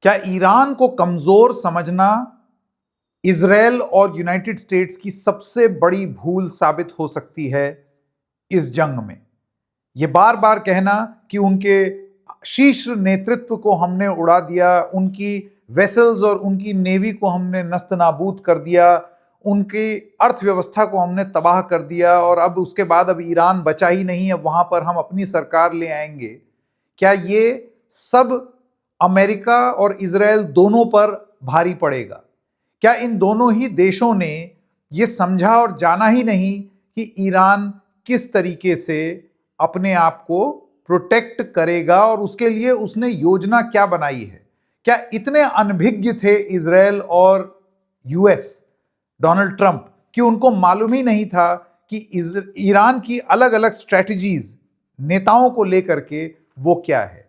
क्या ईरान को कमजोर समझना इजराइल और यूनाइटेड स्टेट्स की सबसे बड़ी भूल साबित हो सकती है इस जंग में? यह बार बार कहना कि उनके शीर्ष नेतृत्व को हमने उड़ा दिया, उनकी वेसल्स और उनकी नेवी को हमने नस्तनाबूद कर दिया, उनकी अर्थव्यवस्था को हमने तबाह कर दिया और अब उसके बाद अब ईरान बचा ही नहीं है, वहां पर हम अपनी सरकार ले आएंगे। क्या ये सब अमेरिका और इजराइल दोनों पर भारी पड़ेगा? क्या इन दोनों ही देशों ने यह समझा और जाना ही नहीं कि ईरान किस तरीके से अपने आप को प्रोटेक्ट करेगा और उसके लिए उसने योजना क्या बनाई है? क्या इतने अनभिज्ञ थे इजराइल और यूएस, डोनाल्ड ट्रंप, कि उनको मालूम ही नहीं था कि ईरान की अलग अलग स्ट्रेटजीज नेताओं को लेकर के वो क्या है?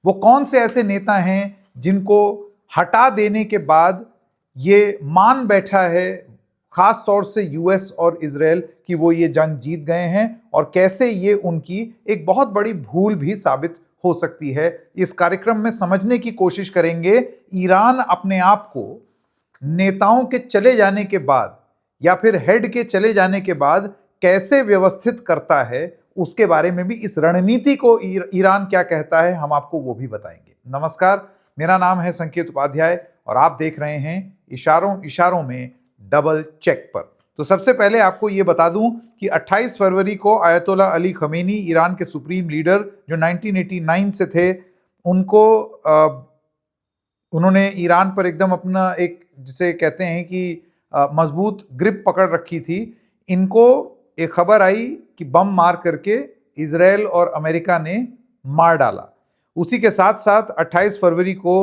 वो कौन से ऐसे नेता हैं जिनको हटा देने के बाद ये मान बैठा है, खास तौर से यूएस और इजराइल, कि वो ये जंग जीत गए हैं और कैसे ये उनकी एक बहुत बड़ी भूल भी साबित हो सकती है? इस कार्यक्रम में समझने की कोशिश करेंगे ईरान अपने आप को नेताओं के चले जाने के बाद या फिर हेड के चले जाने के बाद कैसे व्यवस्थित करता है, उसके बारे में भी, इस रणनीति को ईरान क्या कहता है, हम आपको वो भी बताएंगे। नमस्कार, मेरा नाम है संकेत उपाध्याय और आप देख रहे हैं इशारों इशारों में डबल चेक पर। तो सबसे पहले आपको ये बता दूं कि 28 फरवरी को आयतोल्ला अली खमेनी, ईरान के सुप्रीम लीडर जो 1989 से थे, उन्होंने ईरान पर एकदम अपना एक, जिसे कहते हैं कि मजबूत ग्रिप पकड़ रखी थी। इनको एक खबर आई कि बम मार करके इजराइल और अमेरिका ने मार डाला। उसी के साथ साथ 28 फरवरी को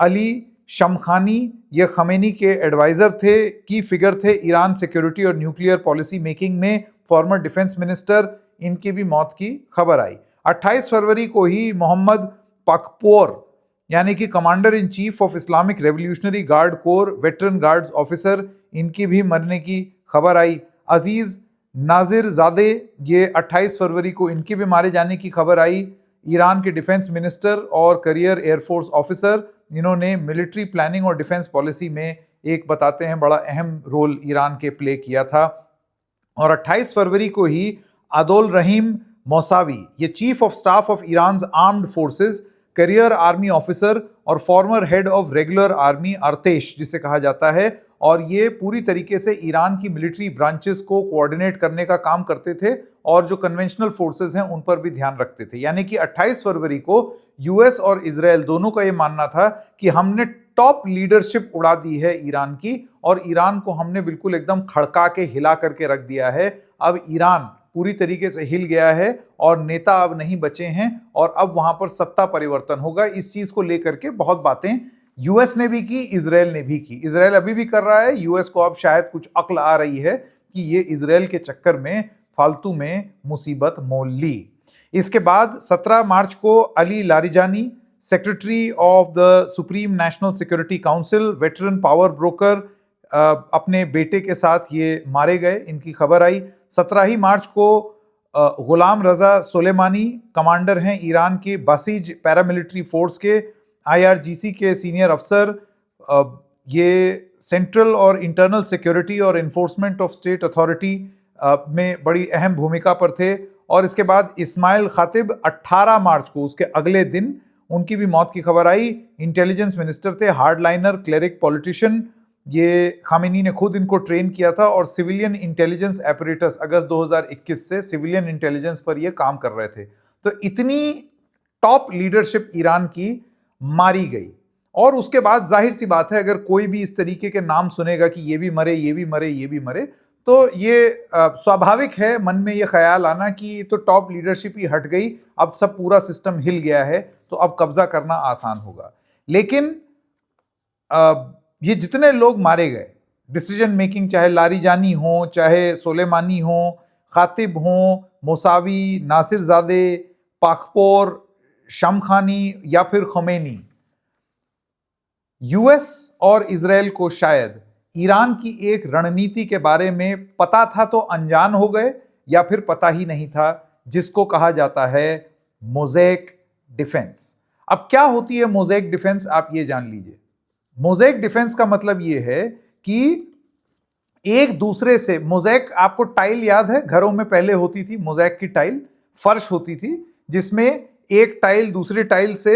अली शमखानी, ये खमेनी के एडवाइजर थे, की फिगर थे ईरान सिक्योरिटी और न्यूक्लियर पॉलिसी मेकिंग में, फॉर्मर डिफेंस मिनिस्टर, इनकी भी मौत की खबर आई। 28 फरवरी को ही मोहम्मद पखपोर, यानी कि commander in chief of Islamic revolutionary guard core, veteran guards officer, इनकी भी मरने की खबर आई। अजीज नाजिर ज़ादे, ये 28 फरवरी को इनके भी मारे जाने की खबर आई। ईरान के डिफेंस मिनिस्टर और करियर एयरफोर्स ऑफिसर, इन्होंने मिलिट्री प्लानिंग और डिफेंस पॉलिसी में एक, बताते हैं, बड़ा अहम रोल ईरान के प्ले किया था। और 28 फरवरी को ही अदोल रहीम मौसावी, ये chief of staff of Iran armed forces, career army officer और former head of regular army Artesh जिसे कहा जाता है, और ये पूरी तरीके से ईरान की मिलिट्री ब्रांचेस को कोऑर्डिनेट करने का काम करते थे और जो कन्वेंशनल फोर्सेस हैं उन पर भी ध्यान रखते थे। यानी कि 28 फरवरी को यूएस और इजराइल दोनों का ये मानना था कि हमने टॉप लीडरशिप उड़ा दी है ईरान की, और ईरान को हमने बिल्कुल एकदम खड़का के हिला करके रख दिया है। अब ईरान पूरी तरीके से हिल गया है और नेता अब नहीं बचे हैं और अब वहां पर सत्ता परिवर्तन होगा। इस चीज को लेकर के बहुत बातें यूएस ने भी की, इजराइल ने भी की। इजराइल अभी भी कर रहा है, यूएस को अब शायद कुछ अक्ल आ रही है कि ये इजराइल के चक्कर में फालतू में मुसीबत मोल ली। इसके बाद 17 मार्च को Ali Larijani, secretary of the supreme national security council, veteran power broker, अपने बेटे के साथ ये मारे गए, इनकी खबर आई। 17 ही मार्च को गुलाम रजा सुलेमानी, कमांडर हैं ईरान की बासिज पैरामिलिट्री फोर्स के, आईआरजीसी के सीनियर अफसर, ये सेंट्रल और इंटरनल सिक्योरिटी और इन्फोर्समेंट ऑफ स्टेट अथॉरिटी में बड़ी अहम भूमिका पर थे। और इसके बाद इस्माइल खातिब, 18 मार्च को, उसके अगले दिन, उनकी भी मौत की खबर आई। इंटेलिजेंस मिनिस्टर थे, हार्डलाइनर क्लेरिक पॉलिटिशियन, ये खामेनी ने खुद इनको ट्रेन किया था और सिविलियन इंटेलिजेंस एपरेटस, अगस्त 2021 से सिविलियन इंटेलिजेंस पर ये काम कर रहे थे। तो इतनी टॉप लीडरशिप ईरान की मारी गई। और उसके बाद जाहिर सी बात है, अगर कोई भी इस तरीके के नाम सुनेगा कि ये भी मरे, ये भी मरे, ये भी मरे, तो ये स्वाभाविक है मन में ये ख्याल आना कि तो टॉप लीडरशिप ही हट गई, अब सब पूरा सिस्टम हिल गया है, तो अब कब्जा करना आसान होगा। लेकिन ये जितने लोग मारे गए, डिसीजन मेकिंग, चाहे लारिजानी हो, चाहे सोलेमानी हो, खातिब हो, मौसावी, नासिर ज़ादे, पाखपोर, शमखानी या फिर खमेनी, यूएस और इजराइल को शायद ईरान की एक रणनीति के बारे में पता था तो अनजान हो गए, या फिर पता ही नहीं था, जिसको कहा जाता है मोज़ेक डिफेंस। अब क्या होती है मोज़ेक डिफेंस, आप ये जान लीजिए। मोज़ेक डिफेंस का मतलब ये है कि एक दूसरे से, मोज़ेक आपको टाइल याद है, घरों में पहले होती थी मोज़ेक की टाइल, फर्श होती थी जिसमें एक टाइल दूसरी टाइल से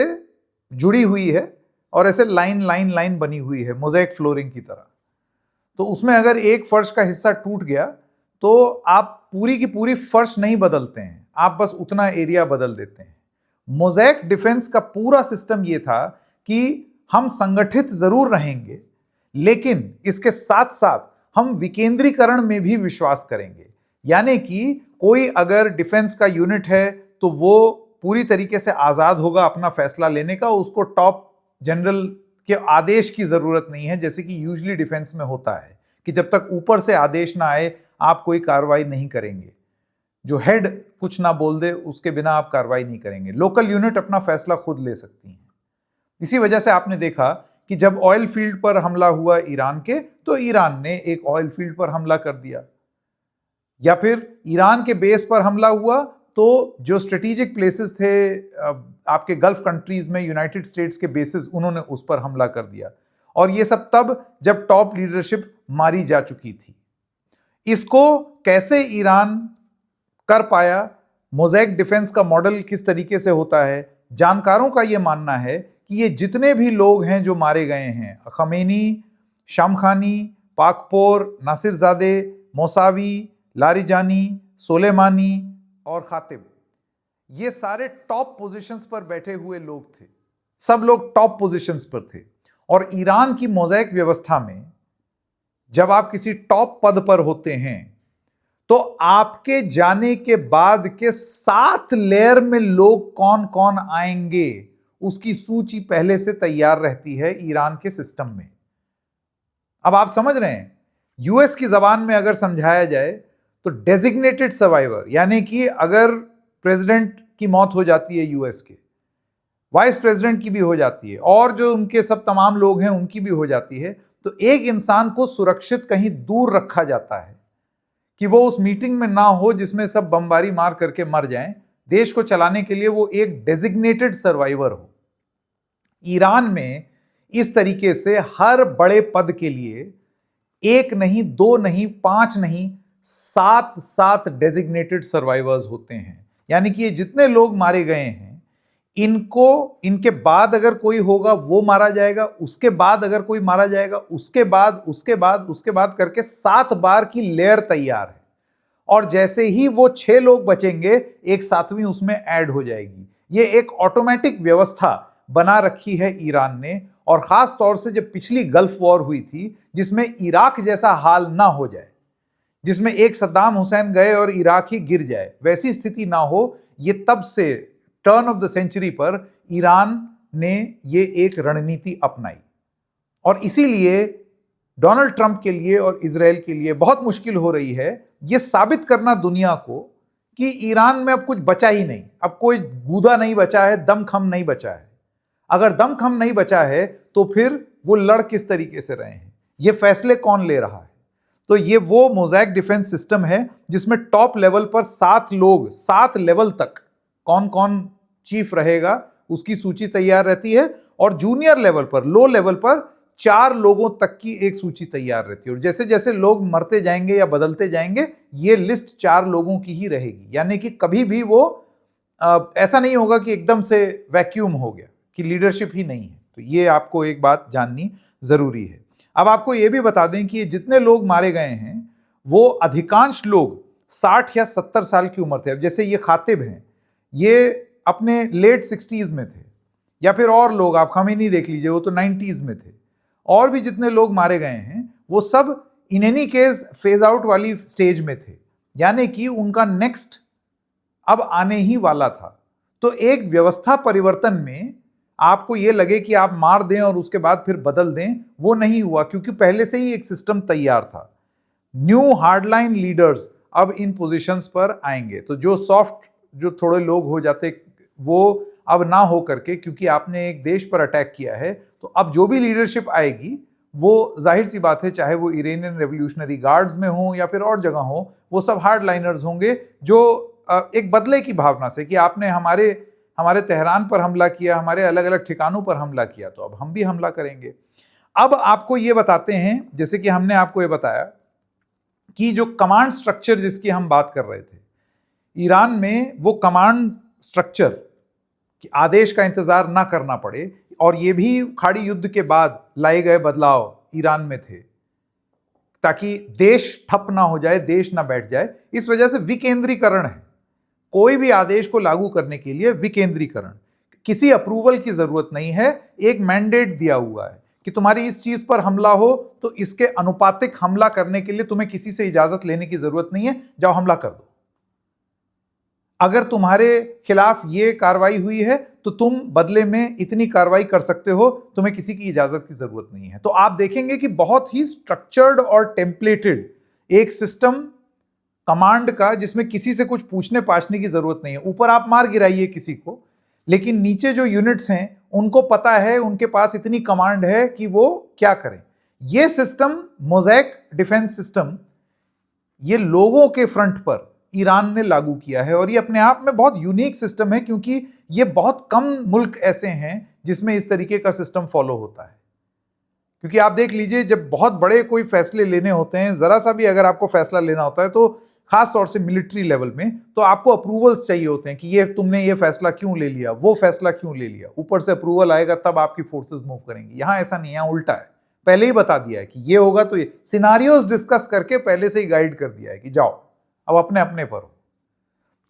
जुड़ी हुई है और ऐसे लाइन लाइन लाइन बनी हुई है मोज़ेक फ्लोरिंग की तरह। तो उसमें अगर एक फर्श का हिस्सा टूट गया तो आप पूरी की पूरी फर्श नहीं बदलते हैं, आप बस उतना एरिया बदल देते हैं। मोज़ेक डिफेंस का पूरा सिस्टम यह था कि हम संगठित जरूर रहेंगे, लेकिन इसके साथ साथ हम विकेंद्रीकरण में भी विश्वास करेंगे। यानी कि कोई अगर डिफेंस का यूनिट है तो वो पूरी तरीके से आजाद होगा अपना फैसला लेने का, उसको टॉप जनरल के आदेश की जरूरत नहीं है, जैसे कि यूजुअली डिफेंस में होता है कि जब तक ऊपर से आदेश ना आए आप कोई कार्रवाई नहीं करेंगे। जो हेड कुछ ना बोल दे उसके बिना आप कार्रवाई नहीं करेंगे। लोकल यूनिट अपना फैसला खुद ले सकती हैं। इसी वजह से आपने देखा कि जब ऑयल फील्ड पर हमला हुआ ईरान के, तो ईरान ने एक ऑयल फील्ड पर हमला कर दिया, या फिर ईरान के बेस पर हमला हुआ तो जो स्ट्रेटेजिक प्लेसेस थे आपके गल्फ कंट्रीज में, यूनाइटेड स्टेट्स के बेसिस, उन्होंने उस पर हमला कर दिया। और ये सब तब जब टॉप लीडरशिप मारी जा चुकी थी। इसको कैसे ईरान कर पाया, मोज़ेक डिफेंस का मॉडल किस तरीके से होता है, जानकारों का यह मानना है कि ये जितने भी लोग हैं जो मारे गए हैं, Khamenei, Shamkhani, Pakpour, Nasirzadeh, Mousavi, Larijani, Soleimani और खातिब, ये सारे टॉप पोजीशंस पर बैठे हुए लोग थे। सब लोग टॉप पोजीशंस पर थे। और ईरान की मोज़ेक व्यवस्था में जब आप किसी टॉप पद पर होते हैं तो आपके जाने के बाद के 7 लेयर में लोग कौन कौन आएंगे उसकी सूची पहले से तैयार रहती है ईरान के सिस्टम में। अब आप समझ रहे हैं, यूएस की जबान में अगर समझाया जाए तो डेजिग्नेटेड सर्वाइवर, यानी कि अगर प्रेसिडेंट की मौत हो जाती है यूएस के, वाइस प्रेसिडेंट की भी हो जाती है और जो उनके सब तमाम लोग हैं उनकी भी हो जाती है, तो एक इंसान को सुरक्षित कहीं दूर रखा जाता है कि वो उस मीटिंग में ना हो जिसमें सब बमबारी मार करके मर जाएं। देश को चलाने के लिए वो एक डेजिग्नेटेड सर्वाइवर हो। ईरान में इस तरीके से हर बड़े पद के लिए एक नहीं, दो नहीं, 5 नहीं, 7 डेजिग्नेटेड सर्वाइवर्स होते हैं। यानी कि ये जितने लोग मारे गए हैं, इनको, इनके बाद अगर कोई होगा वो मारा जाएगा, उसके बाद अगर कोई मारा जाएगा, उसके बाद, उसके बाद, उसके बाद करके 7 बार की लेयर तैयार है। और जैसे ही वो 6 लोग बचेंगे, एक 7वीं उसमें ऐड हो जाएगी। ये एक ऑटोमेटिक व्यवस्था बना रखी है ईरान ने। और खास तौर से जब पिछली गल्फ वॉर हुई थी, जिसमें इराक जैसा हाल ना हो जाए, जिसमें एक सद्दाम हुसैन गए और इराक ही गिर जाए, वैसी स्थिति ना हो, ये तब से टर्न ऑफ द सेंचुरी पर ईरान ने ये एक रणनीति अपनाई। और इसीलिए डोनाल्ड ट्रंप के लिए और इजराइल के लिए बहुत मुश्किल हो रही है ये साबित करना दुनिया को कि ईरान में अब कुछ बचा ही नहीं, अब कोई गूदा नहीं बचा है, दमखम नहीं बचा है। अगर दमखम नहीं बचा है तो फिर वो लड़ किस तरीके से रहे हैं, ये फैसले कौन ले रहा है। तो ये वो मोज़ेक डिफेंस सिस्टम है जिसमें टॉप लेवल पर 7 लोग, 7 लेवल तक कौन कौन चीफ रहेगा उसकी सूची तैयार रहती है। और जूनियर लेवल पर, लो लेवल पर 4 लोगों तक की एक सूची तैयार रहती है। और जैसे जैसे लोग मरते जाएंगे या बदलते जाएंगे, ये लिस्ट 4 लोगों की ही रहेगी। यानी कि कभी भी वो ऐसा नहीं होगा कि एकदम से वैक्यूम हो गया कि लीडरशिप ही नहीं है। तो ये आपको एक बात जाननी जरूरी है। अब आपको ये भी बता दें कि ये जितने लोग मारे गए हैं वो अधिकांश लोग 60 या 70 साल की उम्र थे। अब जैसे ये खातिब हैं, ये अपने लेट 60s में थे, या फिर और लोग आप खमेनी देख लीजिए, वो तो 90s में थे। और भी जितने लोग मारे गए हैं वो सब in any case phase out वाली स्टेज में थे, यानी कि उनका नेक्स्ट अब आने ही वाला था। तो एक व्यवस्था परिवर्तन में आपको यह लगे कि आप मार दें और उसके बाद फिर बदल दें, वो नहीं हुआ, क्योंकि पहले से ही एक सिस्टम तैयार था। न्यू हार्डलाइन लीडर्स अब इन पोजीशंस पर आएंगे। तो जो सॉफ्ट, जो थोड़े लोग हो जाते, वो अब ना हो करके, क्योंकि आपने एक देश पर अटैक किया है, तो अब जो भी लीडरशिप आएगी वो जाहिर सी बात है, चाहे वो इरानियन रेवोल्यूशनरी गार्ड्स में हो या फिर और जगह हो, वो सब हार्ड लाइनर्स होंगे जो एक बदले की भावना से कि आपने हमारे तेहरान पर हमला किया, हमारे अलग अलग ठिकानों पर हमला किया, तो अब हम भी हमला करेंगे। अब आपको ये बताते हैं, जैसे कि हमने आपको ये बताया कि जो कमांड स्ट्रक्चर जिसकी हम बात कर रहे थे, ईरान में वो कमांड स्ट्रक्चर कि आदेश का इंतजार ना करना पड़े, और ये भी खाड़ी युद्ध के बाद लाए गए बदलाव ईरान में थे ताकि देश ठप ना हो जाए, देश ना बैठ जाए। इस वजह से विकेंद्रीकरण है, कोई भी आदेश को लागू करने के लिए विकेंद्रीकरण, किसी अप्रूवल की जरूरत नहीं है, एक मैंडेट दिया हुआ है कि तुम्हारी इस चीज पर हमला हो तो इसके अनुपातिक हमला करने के लिए तुम्हें किसी से इजाजत लेने की जरूरत नहीं है, जाओ हमला कर दो। अगर तुम्हारे खिलाफ ये कार्रवाई हुई है तो तुम बदले में इतनी कार्रवाई कर सकते हो, तुम्हें किसी की इजाजत की जरूरत नहीं है। तो आप देखेंगे कि बहुत ही स्ट्रक्चर्ड और टेम्पलेटेड एक सिस्टम कमांड का, जिसमें किसी से कुछ पूछने पाछने की जरूरत नहीं है। ऊपर आप मार गिराइए किसी को, लेकिन नीचे जो यूनिट्स हैं उनको पता है, उनके पास इतनी कमांड है कि वो क्या करें। ये सिस्टम मोज़ैक डिफेंस सिस्टम ये लोगों के फ्रंट पर ईरान ने लागू किया है, और ये अपने आप में बहुत यूनिक सिस्टम है, क्योंकि ये बहुत कम मुल्क ऐसे हैं जिसमें इस तरीके का सिस्टम फॉलो होता है। क्योंकि आप देख लीजिए, जब बहुत बड़े कोई फैसले लेने होते हैं, जरा सा भी अगर आपको फैसला लेना होता है, तो खास तौर से मिलिट्री लेवल में, तो आपको अप्रूवल्स चाहिए होते हैं कि ये तुमने ये फैसला क्यों ले लिया, वो फैसला क्यों ले लिया, ऊपर से अप्रूवल आएगा तब आपकी फोर्सेस मूव करेंगी। यहां ऐसा नहीं है, यहां उल्टा है, पहले ही बता दिया है कि ये होगा, तो ये सिनारियोज डिस्कस करके पहले से ही गाइड कर दिया है कि जाओ अब अपने अपने पर हो।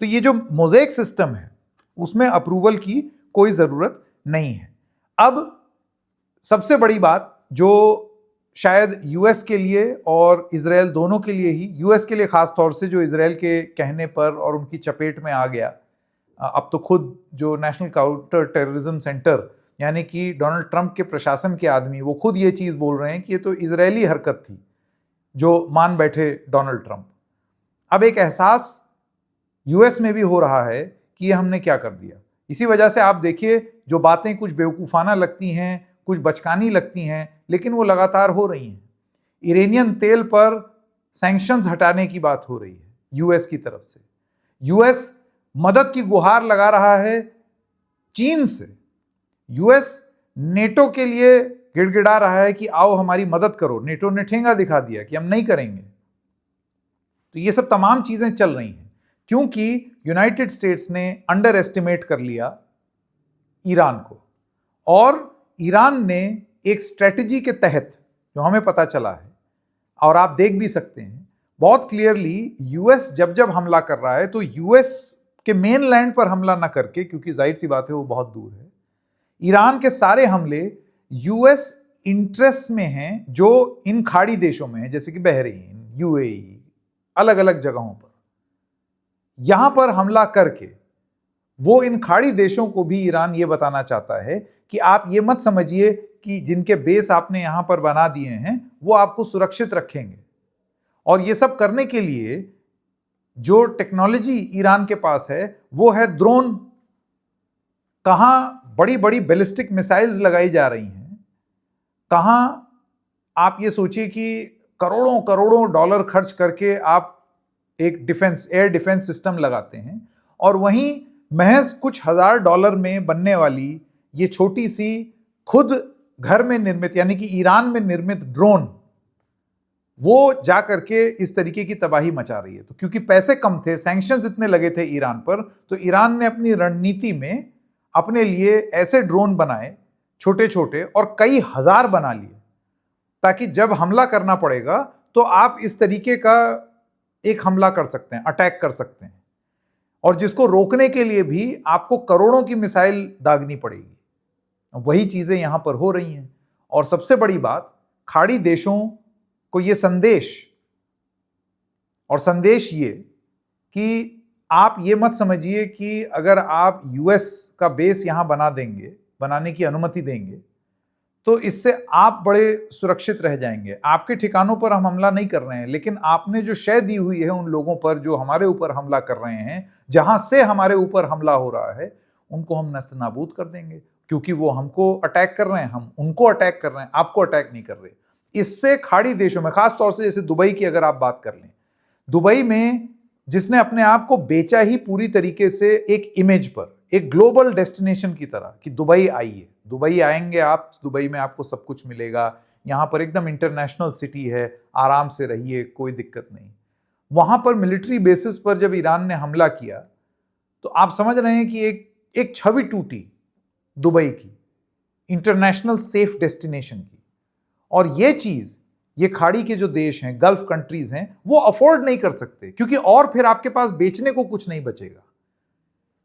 तो ये जो मोज़ैक सिस्टम है उसमें अप्रूवल की कोई जरूरत नहीं है। अब सबसे बड़ी बात जो शायद यूएस के लिए और इजराइल दोनों के लिए ही, यूएस के लिए खास तौर से जो इजराइल के कहने पर और उनकी चपेट में आ गया, अब तो खुद जो नेशनल काउंटर टेररिज्म सेंटर यानी कि डोनाल्ड ट्रंप के प्रशासन के आदमी, वो खुद ये चीज बोल रहे हैं कि ये तो इजरायली हरकत थी जो मान बैठे डोनाल्ड ट्रंप। अब एक एहसास यूएस में भी हो रहा है कि ये हमने क्या कर दिया। इसी वजह से आप देखिए, जो बातें कुछ बेवकूफ़ाना लगती हैं, कुछ बचकानी लगती हैं, लेकिन वो लगातार हो रही हैं। इरानियन तेल पर सैंक्शंस हटाने की बात हो रही है यूएस की तरफ से। यूएस मदद की गुहार लगा रहा है चीन से। यूएस नेटो के लिए गिड़गिड़ा रहा है कि आओ हमारी मदद करो। नेटो ने ठेंगा दिखा दिया कि हम नहीं करेंगे। तो ये सब तमाम चीजें चल रही हैं क्योंकि यूनाइटेड स्टेट्स ने अंडर एस्टिमेट कर लिया ईरान को, और ईरान ने एक स्ट्रेटजी के तहत, जो हमें पता चला है और आप देख भी सकते हैं बहुत क्लियरली, यूएस जब जब हमला कर रहा है तो यूएस के मेन लैंड पर हमला ना करके, क्योंकि जाहिर सी बात है वो बहुत दूर है, ईरान के सारे हमले यूएस इंटरेस्ट में हैं जो इन खाड़ी देशों में है, जैसे कि बहरीन, यूएई, अलग अलग जगहों पर। यहां पर हमला करके वो इन खाड़ी देशों को भी ईरान ये बताना चाहता है कि आप ये मत समझिए कि जिनके बेस आपने यहां पर बना दिए हैं वो आपको सुरक्षित रखेंगे। और ये सब करने के लिए जो टेक्नोलॉजी ईरान के पास है वो है ड्रोन। कहां बड़ी बड़ी बैलिस्टिक मिसाइल्स लगाई जा रही हैं, कहां आप ये सोचिए कि करोड़ों करोड़ों डॉलर खर्च करके आप एक डिफेंस, एयर डिफेंस सिस्टम लगाते हैं, और वहीं महज कुछ हजार डॉलर में बनने वाली ये छोटी सी खुद घर में निर्मित यानी कि ईरान में निर्मित ड्रोन वो जा करके इस तरीके की तबाही मचा रही है। तो क्योंकि पैसे कम थे, सैंक्शंस इतने लगे थे ईरान पर, तो ईरान ने अपनी रणनीति में अपने लिए ऐसे ड्रोन बनाए छोटे छोटे और कई हजार बना लिए, ताकि जब हमला करना पड़ेगा तो आप इस तरीके का एक हमला कर सकते हैं, अटैक कर सकते हैं, और जिसको रोकने के लिए भी आपको करोड़ों की मिसाइल दागनी पड़ेगी। वही चीजें यहां पर हो रही हैं। और सबसे बड़ी बात, खाड़ी देशों को ये संदेश, और संदेश ये कि आप ये मत समझिए कि अगर आप यूएस का बेस यहां बना देंगे, बनाने की अनुमति देंगे, तो इससे आप बड़े सुरक्षित रह जाएंगे। आपके ठिकानों पर हम हमला नहीं कर रहे हैं, लेकिन आपने जो शय दी हुई है उन लोगों पर जो हमारे ऊपर हमला कर रहे हैं, जहां से हमारे ऊपर हमला हो रहा है, उनको हम नस्तनाबूद कर देंगे, क्योंकि वो हमको अटैक कर रहे हैं, हम उनको अटैक कर रहे हैं, आपको अटैक नहीं कर रहे। इससे खाड़ी देशों में, खास तौर से जैसे दुबई की अगर आप बात कर लें, दुबई में जिसने अपने आप को बेचा ही पूरी तरीके से एक इमेज पर एक ग्लोबल डेस्टिनेशन की तरह कि दुबई आइए, दुबई आएंगे आप, दुबई में आपको सब कुछ मिलेगा, यहाँ पर एकदम इंटरनेशनल सिटी है, आराम से रहिए, कोई दिक्कत नहीं। वहां पर मिलिट्री बेसिस पर जब ईरान ने हमला किया तो आप समझ रहे हैं कि एक छवि टूटी दुबई की, इंटरनेशनल सेफ डेस्टिनेशन की। और ये चीज, ये खाड़ी के जो देश हैं, गल्फ कंट्रीज हैं, वो अफोर्ड नहीं कर सकते, क्योंकि और फिर आपके पास बेचने को कुछ नहीं बचेगा।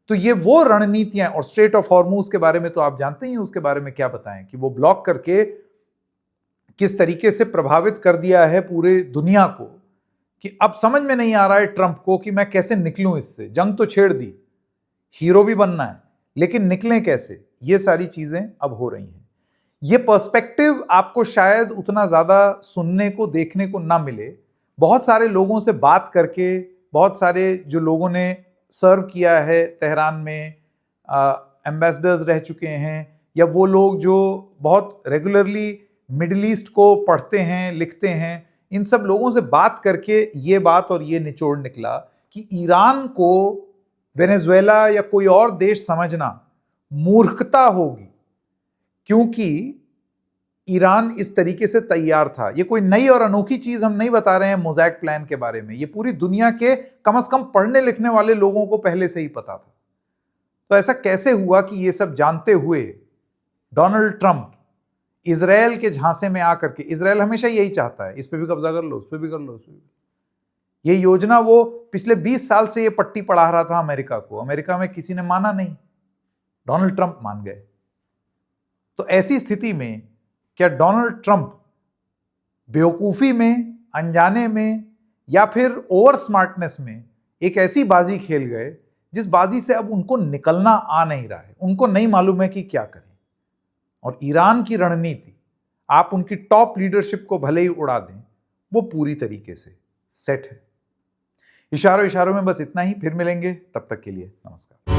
तो ये वो रणनीतियां, और स्ट्रेट ऑफ हॉर्मूज के बारे में तो आप जानते ही, उसके बारे में क्या बताएं कि वो ब्लॉक करके किस तरीके से प्रभावित कर दिया है पूरे दुनिया को, कि अब समझ में नहीं आ रहा है ट्रंप को कि मैं कैसे निकलूं इससे। जंग तो छेड़ दी, हीरो भी बनना है, लेकिन निकलें कैसे, ये सारी चीजें अब हो रही हैं। ये पर्सपेक्टिव आपको शायद उतना ज्यादा सुनने को, देखने को ना मिले। बहुत सारे लोगों से बात करके, बहुत सारे जो लोगों ने सर्व किया है तेहरान में, एम्बेसडर्स रह चुके हैं, या वो लोग जो बहुत रेगुलरली मिडिल ईस्ट को पढ़ते हैं, लिखते हैं, इन सब लोगों से बात करके ये बात और ये निचोड़ निकला कि ईरान को वेनेजुएला या कोई और देश समझना मूर्खता होगी, क्योंकि ईरान इस तरीके से तैयार था। ये कोई नई और अनोखी चीज हम नहीं बता रहे हैं मोज़ैक प्लान के बारे में, ये पूरी दुनिया के कम से कम पढ़ने लिखने वाले लोगों को पहले से ही पता था। तो ऐसा कैसे हुआ कि ये सब जानते हुए डोनाल्ड ट्रंप इजराइल के झांसे में आकर के, इजराइल हमेशा यही चाहता है, इस पे भी कब्जा कर लो, उस पे भी कर लो, उस पे भी। ये योजना वो पिछले 20 साल से ये पट्टी पढ़ा रहा था अमेरिका को, अमेरिका में किसी ने माना नहीं, डोनाल्ड ट्रंप मान गए। तो ऐसी स्थिति में क्या डोनाल्ड ट्रंप बेवकूफी में, अनजाने में, या फिर ओवर स्मार्टनेस में एक ऐसी बाजी खेल गए जिस बाजी से अब उनको निकलना आ नहीं रहा है, उनको नहीं मालूम है कि क्या करें। और ईरान की रणनीति, आप उनकी टॉप लीडरशिप को भले ही उड़ा दें, वो पूरी तरीके से सेट है। इशारों इशारों में बस इतना ही, फिर मिलेंगे, तब तक के लिए नमस्कार।